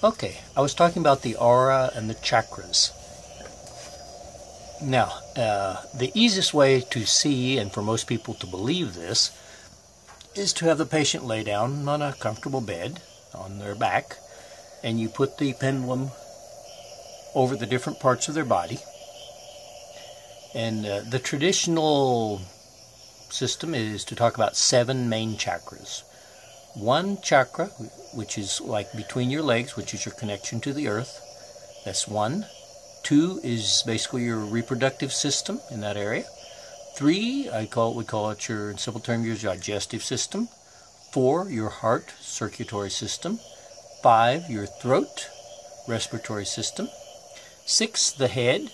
Okay, I was talking about the aura and the chakras. Now, the easiest way to see, and for most people to believe this, is to have the patient lay down on a comfortable bed on their back, and you put the pendulum over the different parts of their body. And the traditional system is to talk about 7 main chakras. One chakra, which is like between your legs, which is your connection to the earth. That's 1. 2 is basically your reproductive system in that area. 3, we call it your, in simple terms, your digestive system. 4, your heart, circulatory system. 5, your throat, respiratory system. 6, the head,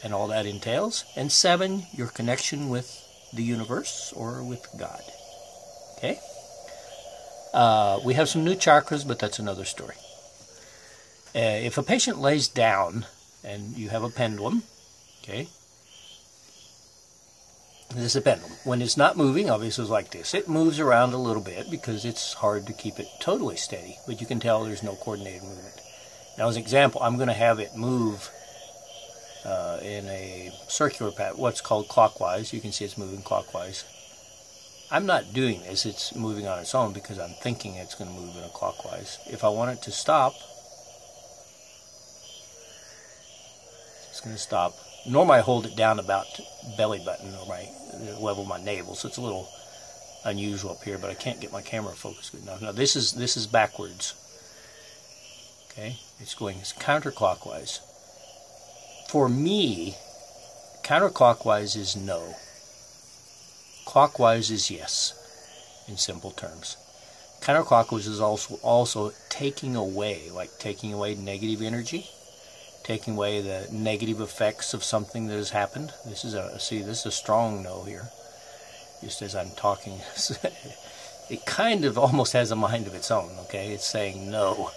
and all that entails. And 7, your connection with the universe or with God. Okay? We have some new chakras, but that's another story. If a patient lays down and you have a pendulum, okay, this is a pendulum. When it's not moving, obviously it's like this. It moves around a little bit because it's hard to keep it totally steady, but you can tell there's no coordinated movement. Now, as an example, I'm going to have it move in a circular pattern, what's called clockwise. You can see it's moving clockwise. I'm not doing this, it's moving on its own because I'm thinking it's going to move in a clockwise. If I want it to stop, it's going to stop. Normally I hold it down about belly button or the level of my navel, so it's a little unusual up here, but I can't get my camera focused good enough. Now this is backwards. Okay, it's counterclockwise. For me, counterclockwise is no. Clockwise is yes, in simple terms. Counterclockwise is also taking away, like taking away negative energy, taking away the negative effects of something that has happened. This is a strong no here. Just as I'm talking, it kind of almost has a mind of its own. Okay, it's saying no.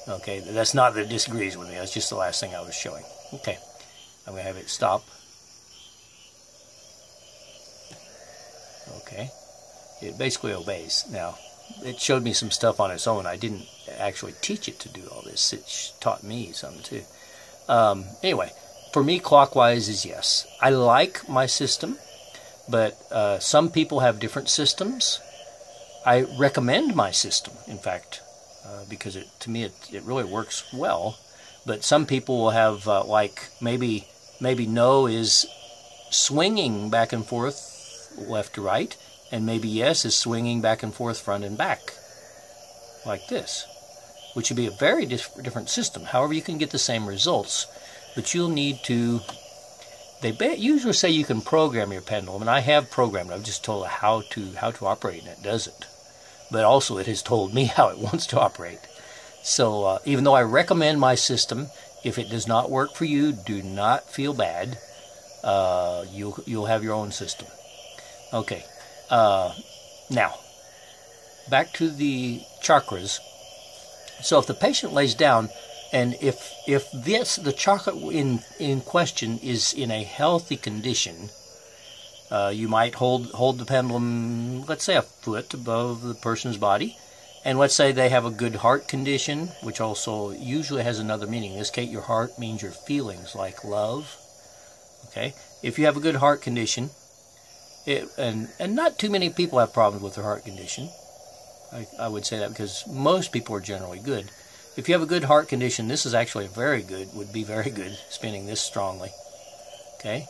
Okay, that's not that it disagrees with me. That's just the last thing I was showing. Okay, I'm going to have it stop. Okay, it basically obeys. Now, it showed me some stuff on its own. I didn't actually teach it to do all this. It taught me something too. Anyway, for me, clockwise is yes. I like my system, but some people have different systems. I recommend my system, in fact, because to me it really works well. But some people will have like maybe no is swinging back and forth left to right, and maybe yes is swinging back and forth front and back like this, which would be a very different system. However, you can get the same results, but you'll need to, they usually say you can program your pendulum, and I have programmed it. I've just told it how to operate, and it does it. But also it has told me how it wants to operate. So even though I recommend my system, if it does not work for you, do not feel bad. You'll have your own system. Okay, now, back to the chakras. So if the patient lays down, and if the chakra in question is in a healthy condition, you might hold the pendulum, let's say a foot above the person's body, and let's say they have a good heart condition, which also usually has another meaning. In this case, your heart means your feelings, like love. Okay, if you have a good heart condition, and not too many people have problems with their heart condition. I would say that because most people are generally good. If you have a good heart condition, this is actually would be very good, spinning this strongly. Okay?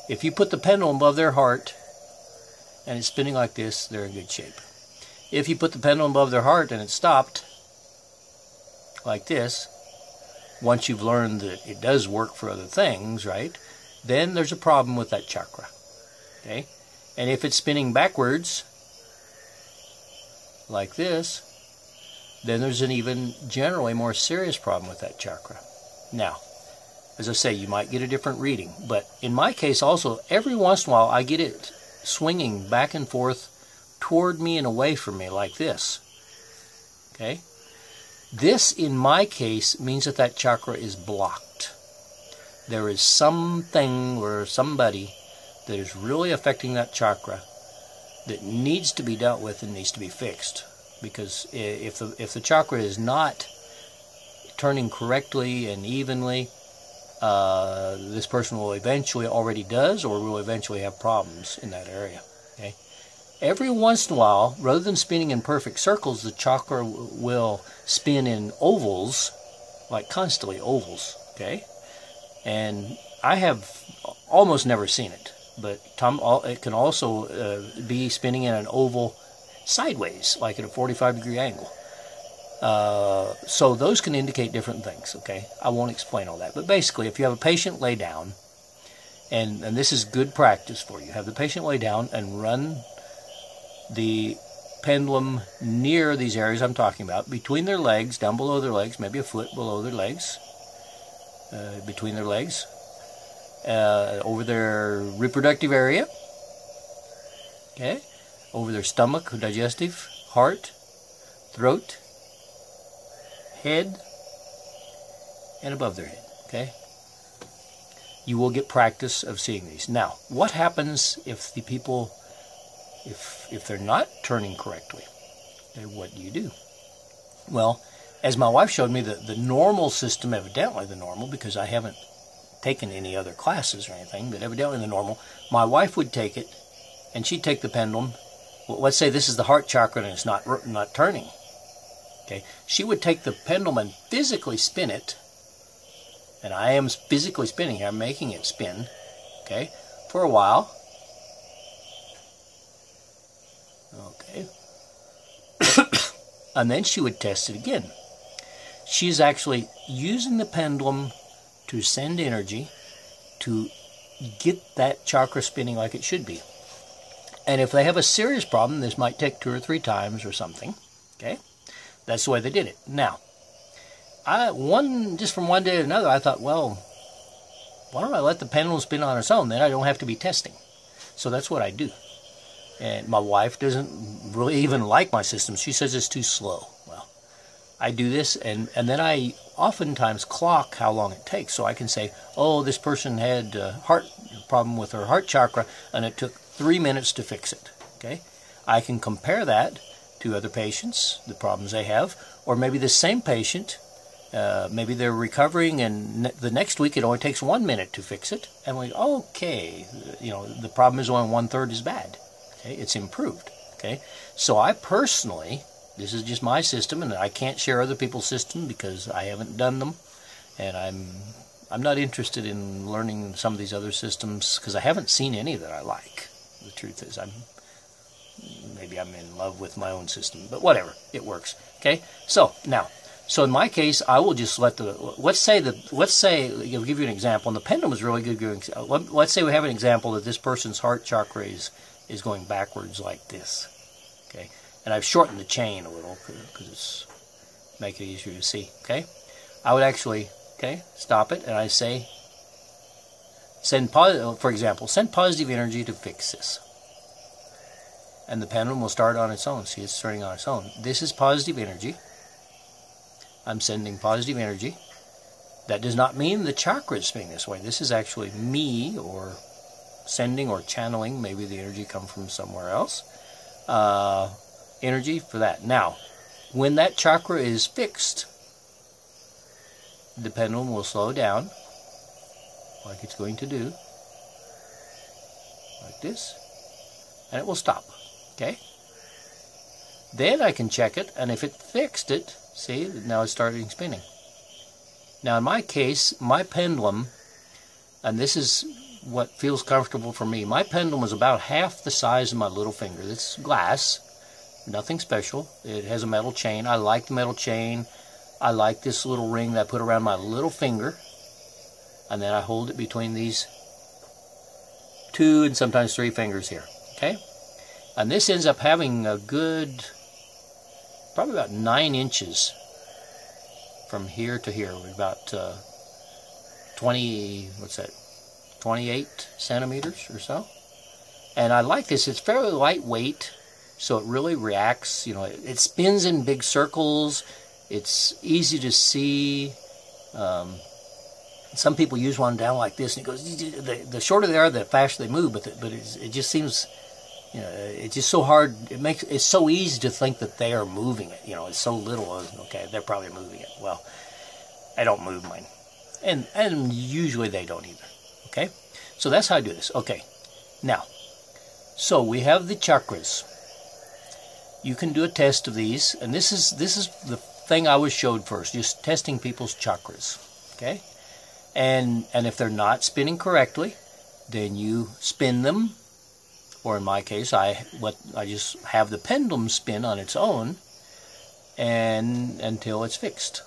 If you put the pendulum above their heart and it's spinning like this, they're in good shape. If you put the pendulum above their heart and it stopped like this, once you've learned that it does work for other things, right, then there's a problem with that chakra. Okay? And if it's spinning backwards, like this, then there's an even generally more serious problem with that chakra. Now, as I say, you might get a different reading, but in my case also, every once in a while I get it swinging back and forth toward me and away from me like this. Okay? This, in my case, means that that chakra is blocked. There is something or somebody that is really affecting that chakra that needs to be dealt with and needs to be fixed. Because if the chakra is not turning correctly and evenly, this person will eventually already does or will eventually have problems in that area. Okay. Every once in a while, rather than spinning in perfect circles, the chakra will spin in ovals, like constantly ovals. Okay. And I have almost never seen it, but it can also be spinning in an oval sideways, like at a 45-degree angle. So those can indicate different things, okay? I won't explain all that. But basically, if you have a patient lay down, and this is good practice for you, have the patient lay down and run the pendulum near these areas I'm talking about, between their legs, down below their legs, maybe a foot below their legs, between their legs, over their reproductive area, okay, over their stomach, digestive, heart, throat, head, and above their head, okay? You will get practice of seeing these. Now, what happens if the people, if they're not turning correctly? Okay, what do? Well, as my wife showed me, the normal system, evidently the normal, because I haven't taken any other classes or anything, but evidently the normal, my wife would take it, and she'd take the pendulum. Well, let's say this is the heart chakra and it's not turning. Okay, she would take the pendulum and physically spin it, and I am physically spinning here, I'm making it spin, okay, for a while. Okay. And then she would test it again. She's actually using the pendulum to send energy to get that chakra spinning like it should be. And if they have a serious problem, this might take 2 or 3 times or something, okay? That's the way they did it. Now, just from one day to another, I thought, well, why don't I let the pendulum spin on its own? Then I don't have to be testing. So that's what I do. And my wife doesn't really even like my system. She says it's too slow. Well, I do this, and then I oftentimes clock how long it takes. So I can say, oh, this person had a heart problem with her heart chakra, and it took 3 minutes to fix it. Okay, I can compare that to other patients, the problems they have, or maybe the same patient, maybe they're recovering and the next week it only takes 1 minute to fix it, and we, okay, you know, the problem is only 1/3 as bad. Okay, it's improved. Okay, so I personally, this is just my system, and I can't share other people's system because I haven't done them, and I'm not interested in learning some of these other systems because I haven't seen any that I like. The truth is, maybe I'm in love with my own system, but whatever, it works. Okay, so now, so in my case, I will just let let's say, I'll give you an example, and the pendulum is really good. Let's say we have an example that this person's heart chakra is going backwards like this. Okay, and I've shortened the chain a little because it's make it easier to see. Okay, I would actually, okay, stop it, and I say, for example, send positive energy to fix this. And the pendulum will start on its own. See, it's turning on its own. This is positive energy. I'm sending positive energy. That does not mean the chakra is spinning this way. This is actually me, or sending or channeling. Maybe the energy comes from somewhere else. Energy for that. Now, when that chakra is fixed, the pendulum will slow down, like it's going to do, like this, and it will stop. Okay? Then I can check it, and if it fixed it, see, now it's starting spinning. Now in my case, my pendulum, and this is what feels comfortable for me, my pendulum is about half the size of my little finger. It's glass, nothing special. It has a metal chain. I like the metal chain. I like this little ring that I put around my little finger, and then I hold it between these 2 and sometimes 3 fingers here. Okay? And this ends up having a good, probably about 9 inches from here to here, about 28 centimeters or so. And I like this. It's fairly lightweight, so it really reacts. You know, it spins in big circles. It's easy to see. Some people use one down like this, and it goes. The shorter they are, the faster they move. But it just seems, you know, it's just so hard. It's so easy to think that they are moving it. You know, it's so little. Okay, they're probably moving it. Well, I don't move mine. And usually they don't either. Okay? So that's how I do this. Okay. Now, so we have the chakras. You can do a test of these, and this is the thing I was showed first, just testing people's chakras. Okay? And if they're not spinning correctly, then you spin them, or in my case, I just have the pendulum spin on its own, and until it's fixed.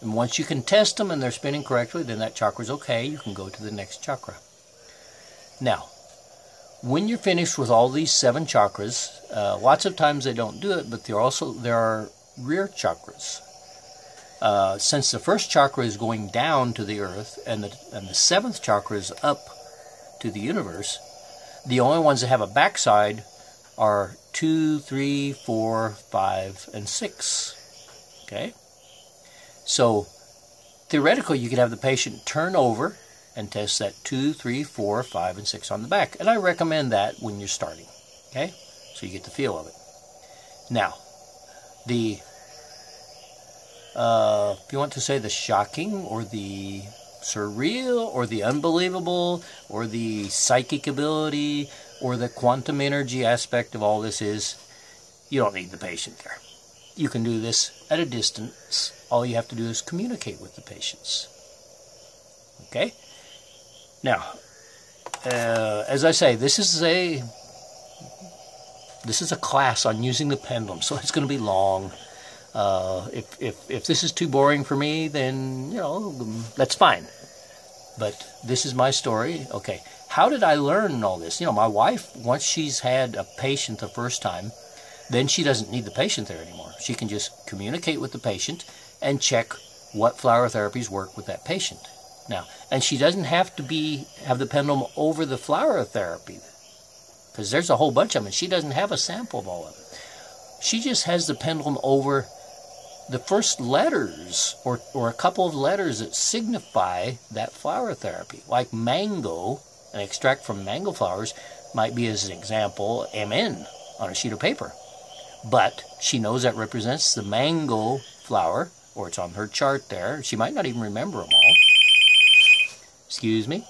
And once you can test them and they're spinning correctly, then that chakra's okay. You can go to the next chakra. Now, when you're finished with all these 7 chakras, lots of times they don't do it, but there are rear chakras. Since the first chakra is going down to the earth and the 7th chakra is up to the universe, the only ones that have a backside are 2, 3, 4, 5, and 6. Okay? So, theoretically, you could have the patient turn over and test that 2, 3, 4, 5, and 6 on the back. And I recommend that when you're starting. Okay? So you get the feel of it. Now, if you want to say the shocking, or the surreal, or the unbelievable, or the psychic ability, or the quantum energy aspect of all this is, you don't need the patient there. You can do this at a distance. All you have to do is communicate with the patients. Okay? Now, as I say, this is a class on using the pendulum, so it's going to be long. If this is too boring for me, then, that's fine. But this is my story. Okay, how did I learn all this? My wife, once she's had a patient the first time, then she doesn't need the patient there anymore. She can just communicate with the patient and check what flower therapies work with that patient. Now, and she doesn't have to have the pendulum over the flower therapy, because there's a whole bunch of them, and she doesn't have a sample of all of it. She just has the pendulum over the first letters, or a couple of letters that signify that flower therapy. Like mango, an extract from mango flowers might be, as an example, MN on a sheet of paper. But she knows that represents the mango flower, or it's on her chart there. She might not even remember them all. Excuse me.